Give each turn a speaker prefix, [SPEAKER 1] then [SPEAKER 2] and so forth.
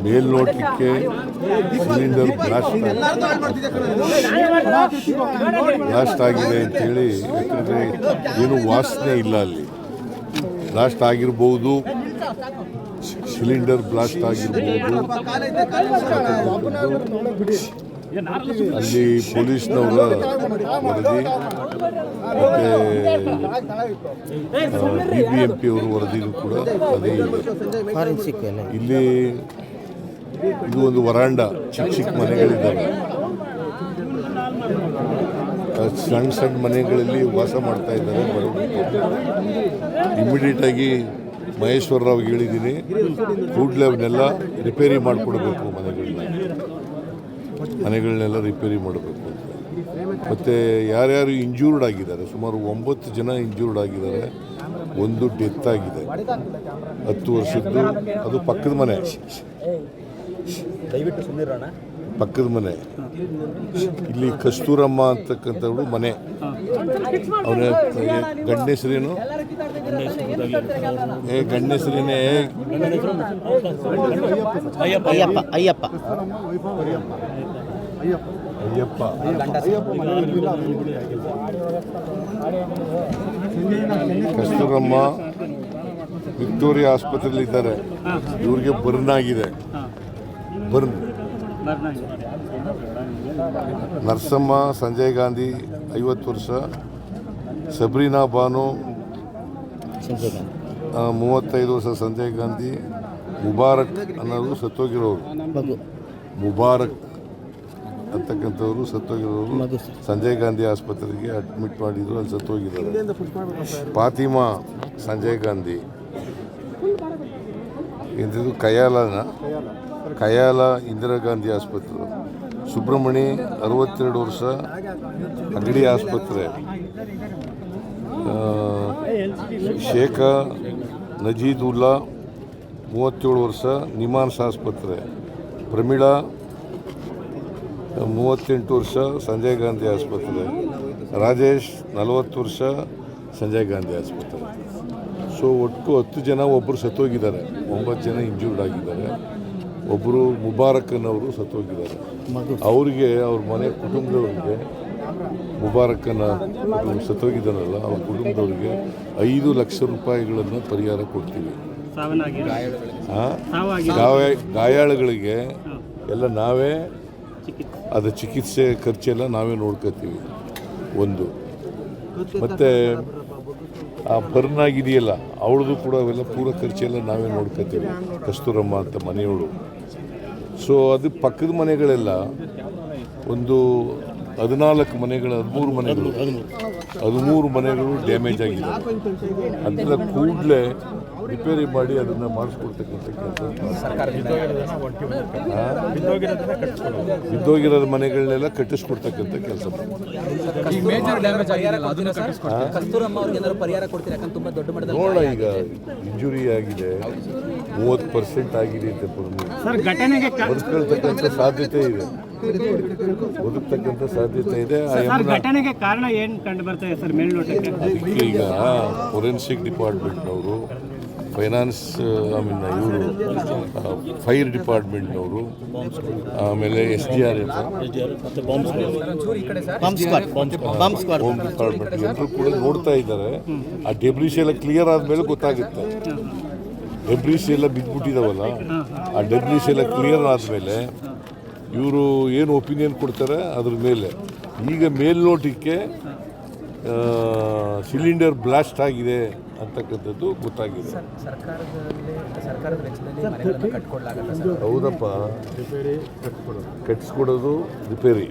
[SPEAKER 1] ಮೇಲ್ನೋಟಕ್ಕೆ cylinder blast ಆಗಿದೆ ಅಂತೇಳಿ, ಯಾಕಂದರೆ ಏನು ವಾಸನೆ ಇಲ್ಲ ಅಲ್ಲಿ. ಬ್ಲಾಸ್ಟ್ ಆಗಿರ್ಬೋದು, ಸಿಲಿಂಡರ್ ಬ್ಲಾಸ್ಟ್ ಆಗಿರ್ಬೋದು. ಅಲ್ಲಿ ಪೊಲೀಸ್ನವರ ವರದಿ ಮತ್ತು BBMP ಅವರ ವರದಿನೂ ಕೂಡ ಅದೇ ಇದೆ. ಇಲ್ಲಿ ಇದು ಒಂದು ವರಾಂಡ, ಚಿಕ್ಕ ಚಿಕ್ಕ ಮನೆಗಳಿದ್ದಾವೆ. ಸಣ್ಣ ಸಣ್ಣ ಮನೆಗಳಲ್ಲಿ ವಾಸ ಮಾಡ್ತಾ ಇದ್ದಾರೆ ಬಡವರು. ಇಮಿಡಿಯೇಟಾಗಿ ಮಹೇಶ್ವರ ರಾವ್ಗೆ ಹೇಳಿದ್ದೀನಿ, ಕೂಡಲೇ ಅವನ್ನೆಲ್ಲ ರಿಪೇರಿ ಮಾಡಿಕೊಡ್ಬೇಕು, ಮನೆಗಳನ್ನೆಲ್ಲ ರಿಪೇರಿ ಮಾಡಬೇಕು ಅಂತ. ಮತ್ತು ಯಾರ್ಯಾರು ಇಂಜೂರ್ಡ್ ಆಗಿದ್ದಾರೆ, ಸುಮಾರು 9 ಜನ ಇಂಜೂರ್ಡ್ ಆಗಿದ್ದಾರೆ. ಒಂದು ಡೆತ್ ಆಗಿದೆ, 10 ವರ್ಷದ್ದು. ಅದು ಪಕ್ಕದ ಮನೆ, ಪಕ್ಕದ ಮನೆ. ಇಲ್ಲಿ ಕಸ್ತೂರಮ್ಮ ಅಂತಕ್ಕಂಥವಳು ಮನೆ. ಅವನ ಗಂಡ ಹೆಸರೇನು? ಗಂಡ ಹೆಸರೇನೆ ಅಯ್ಯಪ್ಪ. ಕಸ್ತೂರಮ್ಮ ವಿಕ್ಟೋರಿಯಾ ಆಸ್ಪತ್ರೆಯಲ್ಲಿ ಇದ್ದಾರೆ. ಇವ್ರಿಗೆ ಬರ್ನ್ ಆಗಿದೆ. ನರಸಮ್ಮ ಸಂಜಯ್ ಗಾಂಧಿ 50 ವರ್ಷ, ಸಬ್ರೀನಾ ಬಾನು 35 ವರ್ಷ, ಸಂಜಯ್ ಗಾಂಧಿ. ಮುಬಾರಕ್ ಅನ್ನೋರು ಸತ್ತೋಗಿರೋರು, ಮುಬಾರಕ್ ಅಂತಕ್ಕಂಥವ್ರು ಸತ್ತೋಗಿರೋರು. ಸಂಜಯ್ ಗಾಂಧಿ ಆಸ್ಪತ್ರೆಗೆ ಅಡ್ಮಿಟ್ ಮಾಡಿದ್ರು, ಅಲ್ಲಿ ಸತ್ತೋಗಿದ್ದಾರೆ. ಫಾತಿಮಾ ಸಂಜಯ್ ಗಾಂಧಿ ಇಂಥದ್ದು ಕಯಾಲ ಇಂದಿರಾ ಗಾಂಧಿ ಆಸ್ಪತ್ರೆ. ಸುಬ್ರಹ್ಮಣಿ 62 ವರ್ಷ, ಅಗಡಿ ಆಸ್ಪತ್ರೆ. ಶೇಖ ನಜೀದುಲ್ಲಾ 37 ವರ್ಷ, ನಿಮಾನ್ಸ್ ಆಸ್ಪತ್ರೆ. ಪ್ರಮೀಳಾ 38 ವರ್ಷ, ಸಂಜಯ್ ಗಾಂಧಿ ಆಸ್ಪತ್ರೆ. ರಾಜೇಶ್ 40 ವರ್ಷ, ಸಂಜಯ್ ಗಾಂಧಿ ಆಸ್ಪತ್ರೆ. ಸೊ ಒಟ್ಟು 10 ಜನ, ಒಬ್ಬರು ಸತ್ತೋಗಿದ್ದಾರೆ, 9 ಜನ ಇಂಜೂರ್ಡ್ ಆಗಿದ್ದಾರೆ. ಒಬ್ಬರು ಮುಬಾರಕ್ ಅನ್ನೋರು ಸತ್ತೋಗಿದ್ದಾರೆ. ಅವರಿಗೆ, ಅವ್ರ ಮನೆ ಕುಟುಂಬದವ್ರಿಗೆ, ಮುಬಾರಕ್ಕನ ಸತ್ತೋಗಿದ್ದಾನಲ್ಲ ಅವ್ರ ಕುಟುಂಬದವ್ರಿಗೆ 5 ಲಕ್ಷ ರೂಪಾಯಿಗಳನ್ನು ಪರಿಹಾರ ಕೊಡ್ತೀವಿ. ಗಾಯಾಳುಗಳಿಗೆ ಎಲ್ಲ ನಾವೇ, ಅದು ಚಿಕಿತ್ಸೆ ಖರ್ಚೆಲ್ಲ ನಾವೇ ನೋಡ್ಕೋತೀವಿ. ಒಂದು ಮತ್ತು ಆ ಬರ್ನ್ ಆಗಿದೆಯಲ್ಲ ಅವಳದು ಕೂಡ ಅವೆಲ್ಲ ಪೂರ ಖರ್ಚೆಲ್ಲ ನಾವೇ ನೋಡ್ಕೋತೀವಿ. ಕಸ್ತೂರಮ್ಮ ಅಂತ ಮನೆಯವಳು. ಸೊ ಅದು ಪಕ್ಕದ ಮನೆಗಳೆಲ್ಲ ಒಂದು 14 ಮನೆಗಳು, 13 ಮನೆಗಳು ಡ್ಯಾಮೇಜ್ ಆಗಿದೆ. ಅದೆಲ್ಲ ಕೂಡಲೇ ರಿಪೇರಿ ಮಾಡಿ ಅದನ್ನು ಮಾಡಿಸ್ಕೊಡ್ತಕ್ಕಂಥ ಕೆಲಸ, ಬಿದ್ದೋಗಿರೋದು ಮನೆಗಳನ್ನೆಲ್ಲ ಕಟ್ಟಿಸ್ಕೊಡ್ತಕ್ಕಂಥ ಕೆಲಸ. ನೋಡ, ಈಗ ಇಂಜುರಿ ಆಗಿದೆ, 30% ಆಗಿದೆ ಅಂತ ಬದುಕತಕ್ಕಂಥ ಸಾಧ್ಯತೆ ಇದೆ.
[SPEAKER 2] ಘಟನೆಗೆ ಕಾರಣ ಏನು ಕಂಡು ಬರ್ತಾ ಇದೆ ಸರ್ ಮೇಲ್ನೋಟಕ್ಕೆ?
[SPEAKER 1] ಅದಕ್ಕೆ ಈಗ ಫೋರೆನ್ಸಿಕ್ ಡಿಪಾರ್ಟ್ಮೆಂಟ್ನವರು, ಇವರು ಫೈರ್ ಡಿಪಾರ್ಟ್ಮೆಂಟ್ನವರು, ಆಮೇಲೆ SDRF, ಹೋಮ್ ಡಿಪಾರ್ಟ್ಮೆಂಟ್ ಎಲ್ಲರೂ ಕೂಡ ನೋಡ್ತಾ ಇದ್ದಾರೆ. ಆ ಡೆಬ್ರಿಸ್ ಎಲ್ಲ ಕ್ಲಿಯರ್ ಆದಮೇಲೆ ಗೊತ್ತಾಗುತ್ತೆ. ಡೆಬ್ರಿಸ್ ಎಲ್ಲ ಬಿದ್ದುಬಿಟ್ಟಿದಾವಲ್ಲ, ಆ ಡೆಬ್ರಿಸ್ ಎಲ್ಲ ಕ್ಲಿಯರ್ ಆದಮೇಲೆ ಇವರು ಏನು ಒಪಿನಿಯನ್ ಕೊಡ್ತಾರೆ ಅದ್ರ ಮೇಲೆ. ಈಗ ಮೇಲ್ನೋಟಕ್ಕೆ ಸಿಲಿಂಡರ್ ಬ್ಲಾಸ್ಟ್ ಆಗಿದೆ ಅಂತಕ್ಕಂಥದ್ದು ಗೊತ್ತಾಗಿದೆ. ಹೌದಪ್ಪ, ಕಟ್ಟಿಸ್ಕೊಡೋದು ರಿಪೇರಿ.